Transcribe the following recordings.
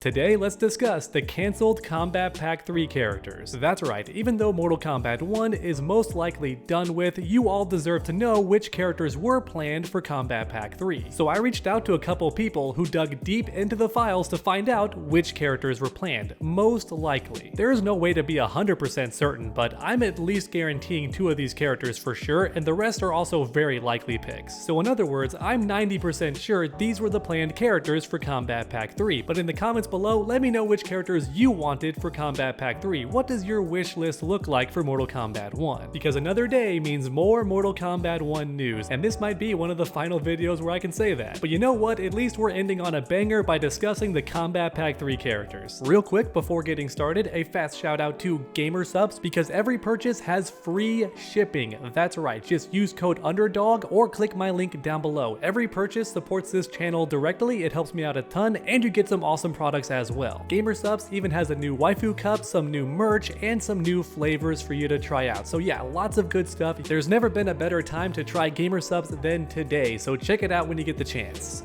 Today, let's discuss the cancelled Kombat Pack 3 characters. That's right, even though Mortal Kombat 1 is most likely done with, you all deserve to know which characters were planned for Kombat Pack 3. So I reached out to a couple people who dug deep into the files to find out which characters were planned, most likely. There is no way to be 100% certain, but I'm at least guaranteeing 2 of these characters for sure, and the rest are also very likely picks. So in other words, I'm 90% sure these were the planned characters for Kombat Pack 3, but in the comments below, let me know which characters you wanted for Kombat Pack 3. What does your wish list look like for Mortal Kombat 1? Because another day means more Mortal Kombat 1 news, and this might be one of the final videos where I can say that. But you know what? At least we're ending on a banger by discussing the Kombat Pack 3 characters. Real quick before getting started, a fast shout out to Gamer Subs because every purchase has free shipping. That's right, just use code UNDERDOG or click my link down below. Every purchase supports this channel directly, it helps me out a ton, and you get some awesome products as well. Gamer Subs even has a new waifu cup, some new merch, and some new flavors for you to try out. So yeah, lots of good stuff. There's never been a better time to try Gamer Subs than today, so check it out when you get the chance.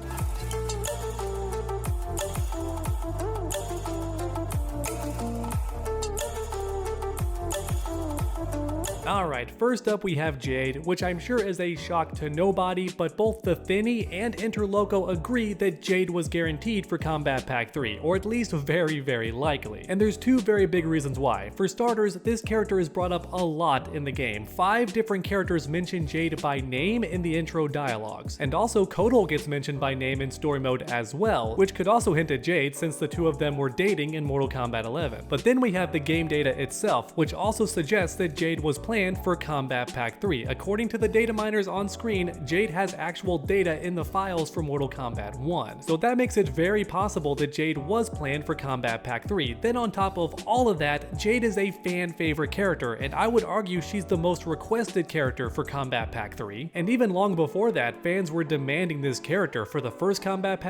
Alright, first up we have Jade, which I'm sure is a shock to nobody, but both the Thinny and Interloco agree that Jade was guaranteed for Kombat Pack 3, or at least very likely. And there's 2 very big reasons why. For starters, this character is brought up a lot in the game. 5 different characters mention Jade by name in the intro dialogues. And also Kotal gets mentioned by name in story mode as well, which could also hint at Jade since the 2 of them were dating in Mortal Kombat 11. But then we have the game data itself, which also suggests that Jade was planned for Kombat Pack 3. According to the Dataminers on screen, Jade has actual data in the files for Mortal Kombat 1. So that makes it very possible that Jade was planned for Kombat Pack 3. Then on top of all of that, Jade is a fan favorite character, and I would argue she's the most requested character for Kombat Pack 3. And even long before that, fans were demanding this character for the first Kombat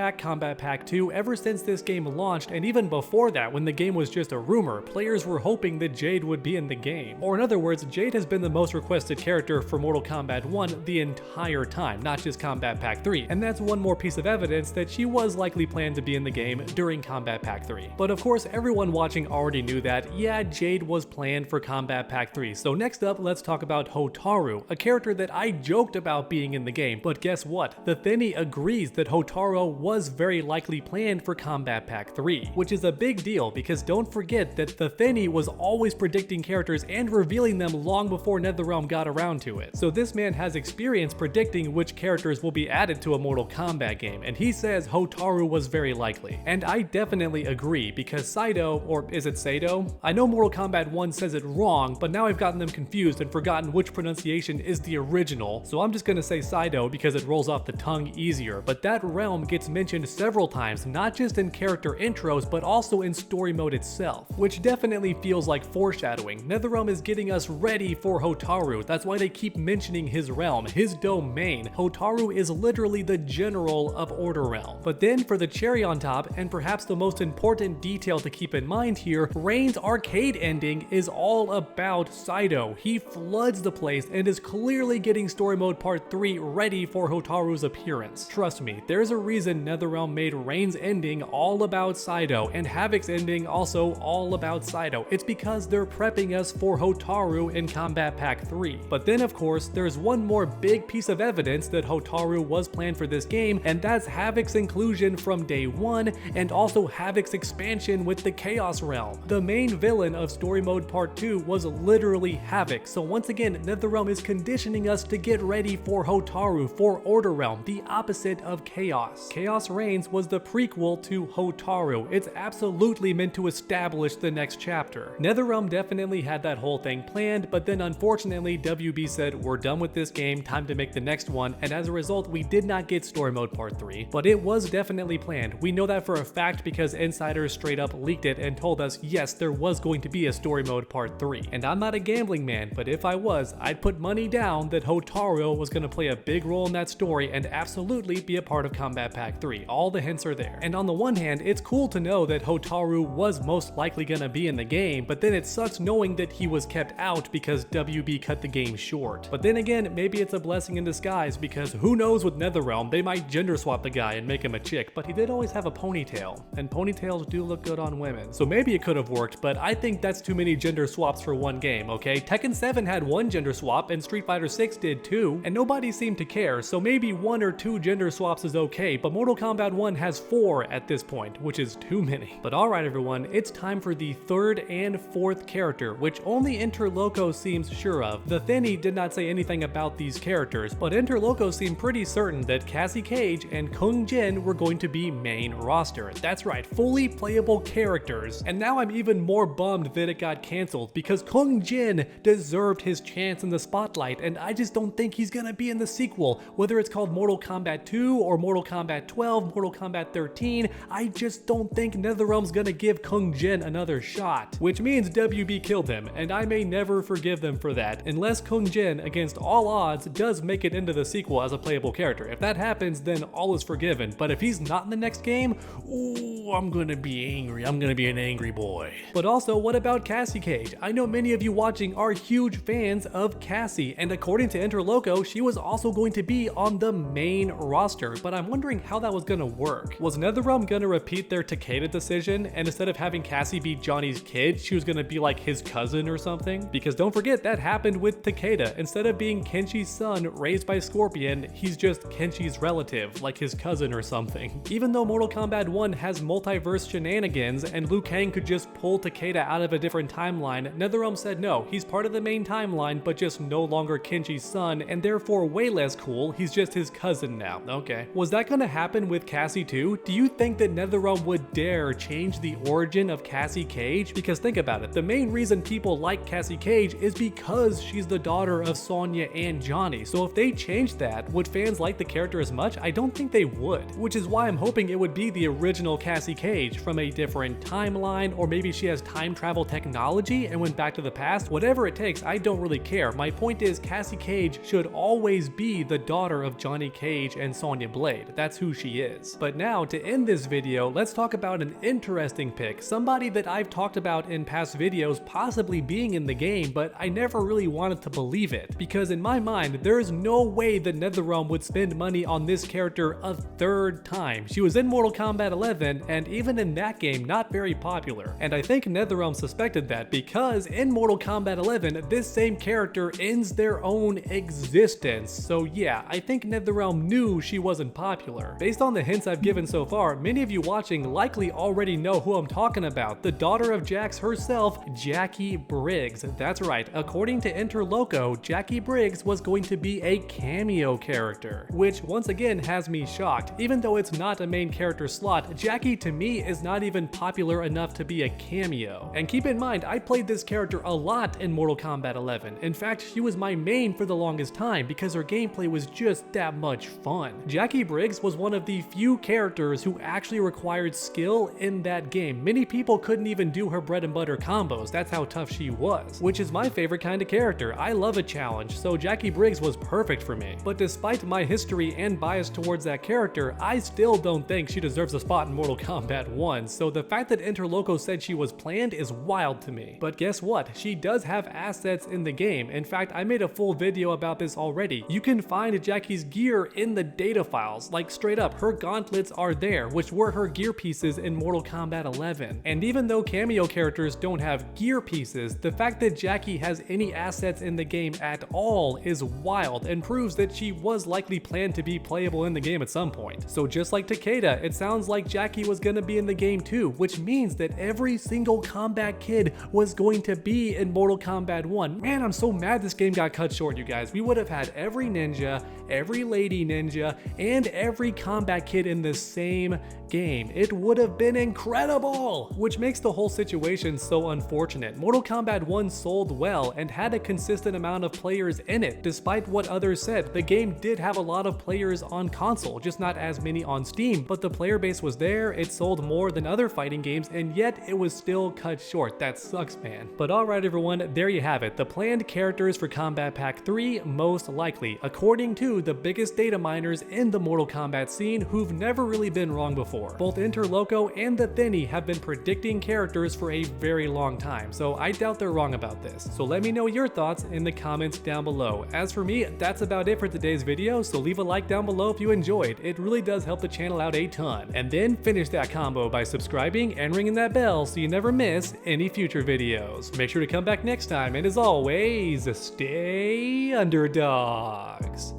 Pack 2, ever since this game launched, and even before that, when the game was just a rumor, players were hoping that Jade would be in the game. Or in other words, Jade has been the most requested character for Mortal Kombat 1 the entire time, not just Kombat Pack 3, and that's one more piece of evidence that she was likely planned to be in the game during Kombat Pack 3. But of course, everyone watching already knew that, yeah, Jade was planned for Kombat Pack 3. So next up, let's talk about Hotaru, a character that I joked about being in the game, but guess what? The Thinny agrees that Hotaru was very likely planned for Kombat Pack 3, which is a big deal because don't forget that the Thinny was always predicting characters and revealing them long before NetherRealm got around to it. So this man has experience predicting which characters will be added to a Mortal Kombat game, and he says Hotaru was very likely. And I definitely agree, because Saito, or is it Saito? I know Mortal Kombat 1 says it wrong, but now I've gotten them confused and forgotten which pronunciation is the original, so I'm just gonna say Saito because it rolls off the tongue easier. But that realm gets mentioned several times, not just in character intros, but also in story mode itself, which definitely feels like foreshadowing. NetherRealm is getting us ready for Hotaru. That's why they keep mentioning his realm, his domain. Hotaru is literally the general of Order Realm. But then for the cherry on top, and perhaps the most important detail to keep in mind here, Reign's arcade ending is all about Saito. He floods the place and is clearly getting story mode part 3 ready for Hotaru's appearance. Trust me, there's a reason NetherRealm made Reign's ending all about Saito, and Havoc's ending also all about Saito. It's because they're prepping us for Hotaru in Kombat Pack 3. But then of course, there's one more big piece of evidence that Hotaru was planned for this game, and that's Havoc's inclusion from day 1, and also Havoc's expansion with the Chaos Realm. The main villain of Story Mode Part 2 was literally Havoc, so once again, NetherRealm is conditioning us to get ready for Hotaru, for Order Realm, the opposite of Chaos. Chaos Reigns was the prequel to Hotaru. It's absolutely meant to establish the next chapter. NetherRealm definitely had that whole thing planned, but then unfortunately WB said we're done with this game, time to make the next one, and as a result we did not get Story Mode Part 3, but it was definitely planned. We know that for a fact because insiders straight up leaked it and told us yes, there was going to be a Story Mode Part 3. And I'm not a gambling man, but if I was, I'd put money down that Hotaru was going to play a big role in that story and absolutely be a part of Kombat Pack 3. All the hints are there. And on the one hand, it's cool to know that Hotaru was most likely going to be in the game, but then it sucks knowing that he was kept out because because WB cut the game short. But then again, maybe it's a blessing in disguise, because who knows with NetherRealm, they might gender swap the guy and make him a chick, but he did always have a ponytail, and ponytails do look good on women. So maybe it could have worked, but I think that's too many gender swaps for one game, okay? Tekken 7 had one gender swap, and Street Fighter 6 did too, and nobody seemed to care, so maybe 1 or 2 gender swaps is okay, but Mortal Kombat 1 has 4 at this point, which is too many. But alright everyone, it's time for the 3rd and 4th character, which only Interloco seems sure of. The Thinny did not say anything about these characters, but Interloco seemed pretty certain that Cassie Cage and Kung Jin were going to be main roster. That's right, fully playable characters. And now I'm even more bummed that it got cancelled, because Kung Jin deserved his chance in the spotlight, and I just don't think he's gonna be in the sequel, whether it's called Mortal Kombat 2 or Mortal Kombat 12, Mortal Kombat 13. I just don't think NetherRealm's gonna give Kung Jin another shot, which means WB killed him, and I may never forgive them for that, unless Kung Jin, against all odds, does make it into the sequel as a playable character. If that happens, then all is forgiven, but if he's not in the next game, ooh, I'm gonna be angry. I'm gonna be an angry boy. But also, what about Cassie Cage? I know many of you watching are huge fans of Cassie, and according to Interloco, she was also going to be on the main roster, but I'm wondering how that was gonna work. Was NetherRealm gonna repeat their Takeda decision, and instead of having Cassie be Johnny's kid, she was gonna be like his cousin or something? Because don't forget, that happened with Takeda. Instead of being Kenshi's son raised by Scorpion, he's just Kenshi's relative, like his cousin or something. Even though Mortal Kombat 1 has multiverse shenanigans and Liu Kang could just pull Takeda out of a different timeline, NetherRealm said no, he's part of the main timeline but just no longer Kenshi's son, and therefore way less cool, he's just his cousin now. Okay. Was that gonna happen with Cassie too? Do you think that NetherRealm would dare change the origin of Cassie Cage? Because think about it, the main reason people like Cassie Cage is because she's the daughter of Sonya and Johnny, so if they changed that, would fans like the character as much? I don't think they would, which is why I'm hoping it would be the original Cassie Cage from a different timeline, or maybe she has time travel technology and went back to the past. Whatever it takes, I don't really care. My point is, Cassie Cage should always be the daughter of Johnny Cage and Sonya Blade. That's who she is. But now, to end this video, let's talk about an interesting pick, somebody that I've talked about in past videos possibly being in the game, but I never really wanted to believe it, because in my mind, there is no way that NetherRealm would spend money on this character a 3rd time. She was in Mortal Kombat 11, and even in that game, not very popular. And I think NetherRealm suspected that, because in Mortal Kombat 11, this same character ends their own existence. So yeah, I think NetherRealm knew she wasn't popular. Based on the hints I've given so far, many of you watching likely already know who I'm talking about, the daughter of Jax herself, Jackie Briggs. That's right, according to Interloco, Jackie Briggs was going to be a cameo character, which once again has me shocked. Even though it's not a main character slot, Jackie to me is not even popular enough to be a cameo. And keep in mind, I played this character a lot in Mortal Kombat 11. In fact, she was my main for the longest time because her gameplay was just that much fun. Jackie Briggs was one of the few characters who actually required skill in that game. Many people couldn't even do her bread and butter combos, that's how tough she was, which is my favorite kind of character. I love a challenge, so Jackie Briggs was perfect for me. But despite my history and bias towards that character, I still don't think she deserves a spot in Mortal Kombat 1, so the fact that Interloco said she was planned is wild to me. But guess what? She does have assets in the game. In fact, I made a full video about this already. You can find Jackie's gear in the data files, like straight up, her gauntlets are there, which were her gear pieces in Mortal Kombat 11. And even though cameo characters don't have gear pieces, the fact that Jackie has any assets in the game at all is wild and proves that she was likely planned to be playable in the game at some point. So just like Takeda, it sounds like Jackie was gonna be in the game too, which means that every single Kombat kid was going to be in Mortal Kombat 1. Man, I'm so mad this game got cut short, you guys. We would have had every ninja, every lady ninja, and every Kombat kid in the same game. It would have been incredible! Which makes the whole situation so unfortunate. Mortal Kombat 1 sold well and had a consistent amount of players in it. Despite what others said, the game did have a lot of players on console, just not as many on Steam, but the player base was there, it sold more than other fighting games, and yet it was still cut short. That sucks, man. But alright everyone, there you have it. The planned characters for Kombat Pack 3, most likely, according to the biggest data miners in the Mortal Kombat scene who've never really been wrong before. Both Interloco and the Thinny have been predicting characters for a very long time, so I doubt they're wrong about this. So So let me know your thoughts in the comments down below. As for me, that's about it for today's video, so leave a like down below if you enjoyed. It really does help the channel out a ton. And then finish that combo by subscribing and ringing that bell so you never miss any future videos. Make sure to come back next time, and as always, stay underdogs.